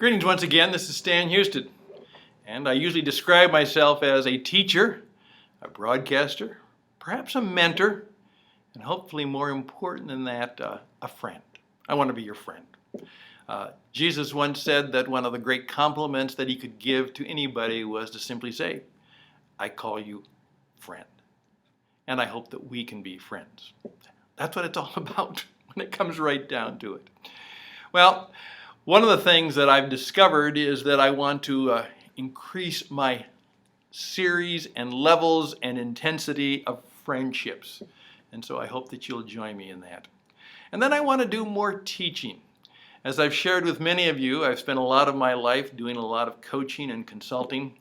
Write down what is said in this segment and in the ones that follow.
Greetings once again, this is Stan Hustad, and I usually describe myself as a teacher, a broadcaster, perhaps a mentor, and hopefully more important than that, a friend. I want to be your friend. Jesus once said that one of the great compliments that he could give to anybody was to simply say, I call you friend. And I hope that we can be friends. That's what it's all about when it comes right down to it. Well, one of the things that I've discovered is that I want to increase my series and levels and intensity of friendships. And so I hope that you'll join me in that. And then I want to do more teaching. As I've shared with many of you, I've spent a lot of my life doing a lot of coaching and consulting.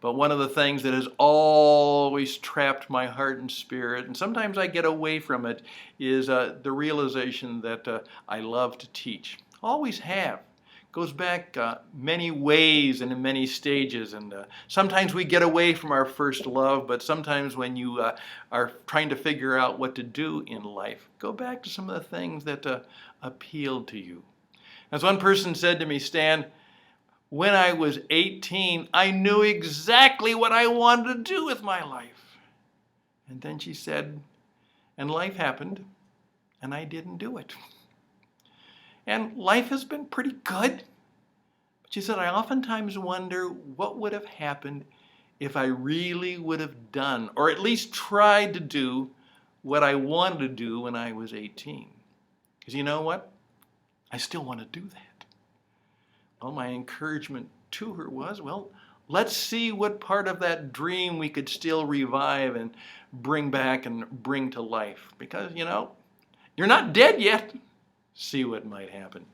But one of the things that has always trapped my heart and spirit, and sometimes I get away from it, is the realization that I love to teach. Always have. Goes back many ways and in many stages, and sometimes we get away from our first love, but sometimes when you are trying to figure out what to do in life, go back to some of the things that appealed to you. As one person said to me, Stan, when I was 18, I knew exactly what I wanted to do with my life. And then she said, and life happened, and I didn't do it. And life has been pretty good. But she said, I oftentimes wonder what would have happened if I really would have done, or at least tried to do, what I wanted to do when I was 18. Because you know what? I still want to do that. Well, my encouragement to her was, well, let's see what part of that dream we could still revive and bring back and bring to life. Because, you know, you're not dead yet. See what might happen.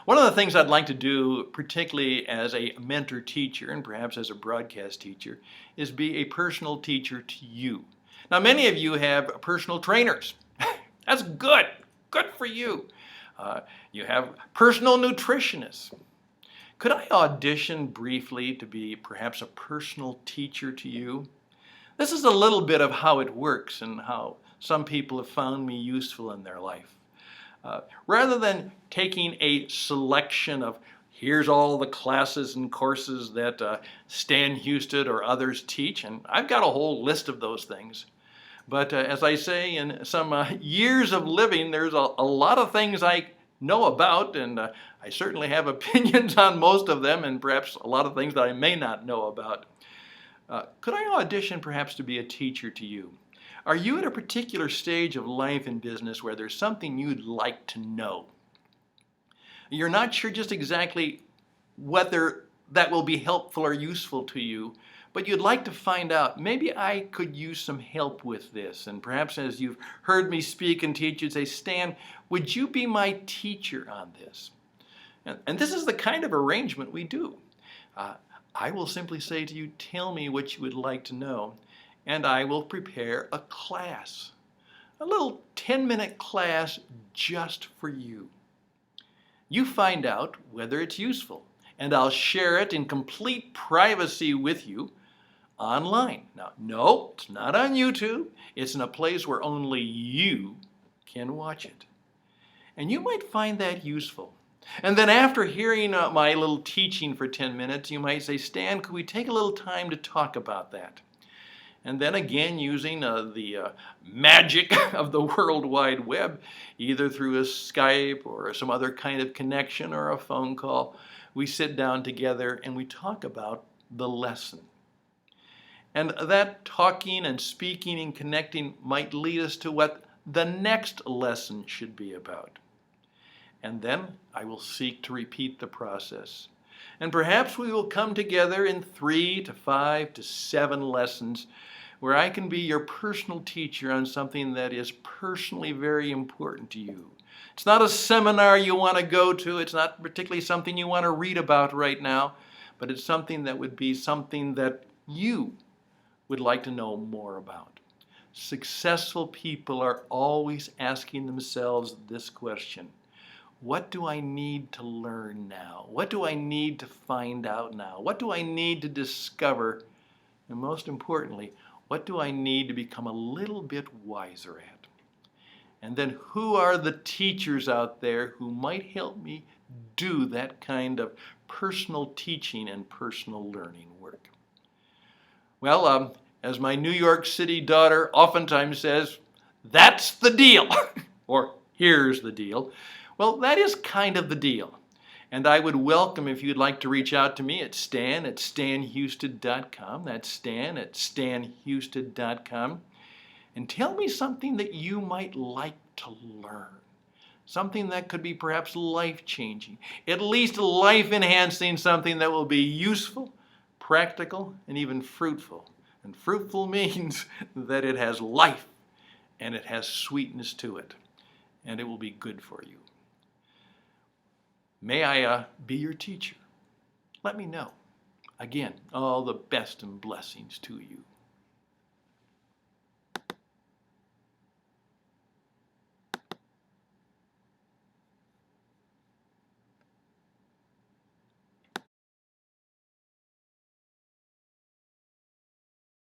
One of the things I'd like to do, particularly as a mentor teacher and perhaps as a broadcast teacher, is be a personal teacher to you. Now, many of you have personal trainers. That's good. Good for you. You have personal nutritionists. Could I audition briefly to be perhaps a personal teacher to you? This is a little bit of how it works and how some people have found me useful in their life. Rather than taking a selection of here's all the classes and courses that Stan Hustad or others teach, and I've got a whole list of those things. But as I say, in some years of living, there's a lot of things I know about, and I certainly have opinions on most of them, and perhaps a lot of things that I may not know about. Could I audition perhaps to be a teacher to you? Are you at a particular stage of life and business where there's something you'd like to know? You're not sure just exactly whether that will be helpful or useful to you, but you'd like to find out, maybe I could use some help with this. And perhaps as you've heard me speak and teach, you'd say, Stan, would you be my teacher on this? And this is the kind of arrangement we do. I will simply say to you, tell me what you would like to know, and I will prepare a class, a little 10-minute class just for you. You find out whether it's useful, and I'll share it in complete privacy with you online. Now, no, it's not on YouTube. It's in a place where only you can watch it. And you might find that useful. And then after hearing my little teaching for 10 minutes, you might say, Stan, could we take a little time to talk about that? And then again, using the magic of the World Wide Web, either through a Skype or some other kind of connection or a phone call, we sit down together and we talk about the lesson. And that talking and speaking and connecting might lead us to what the next lesson should be about. And then I will seek to repeat the process. And perhaps we will come together in 3 to 5 to 7 lessons where I can be your personal teacher on something that is personally very important to you. It's not a seminar you want to go to. It's not particularly something you want to read about right now, but it's something that would be something that you would like to know more about. Successful people are always asking themselves this question. What do I need to learn now? What do I need to find out now? What do I need to discover? And most importantly, what do I need to become a little bit wiser at? And then who are the teachers out there who might help me do that kind of personal teaching and personal learning work. Well, as my New York City daughter oftentimes says, that's the deal, or here's the deal. Well, that is kind of the deal. And I would welcome if you'd like to reach out to me at stan@stanhusted.com. That's stan@stanhusted.com. And tell me something that you might like to learn. Something that could be perhaps life-changing, at least life-enhancing, something that will be useful, practical, and even fruitful. And fruitful means that it has life and it has sweetness to it, and it will be good for you. May I be your teacher? Let me know. Again, all the best and blessings to you.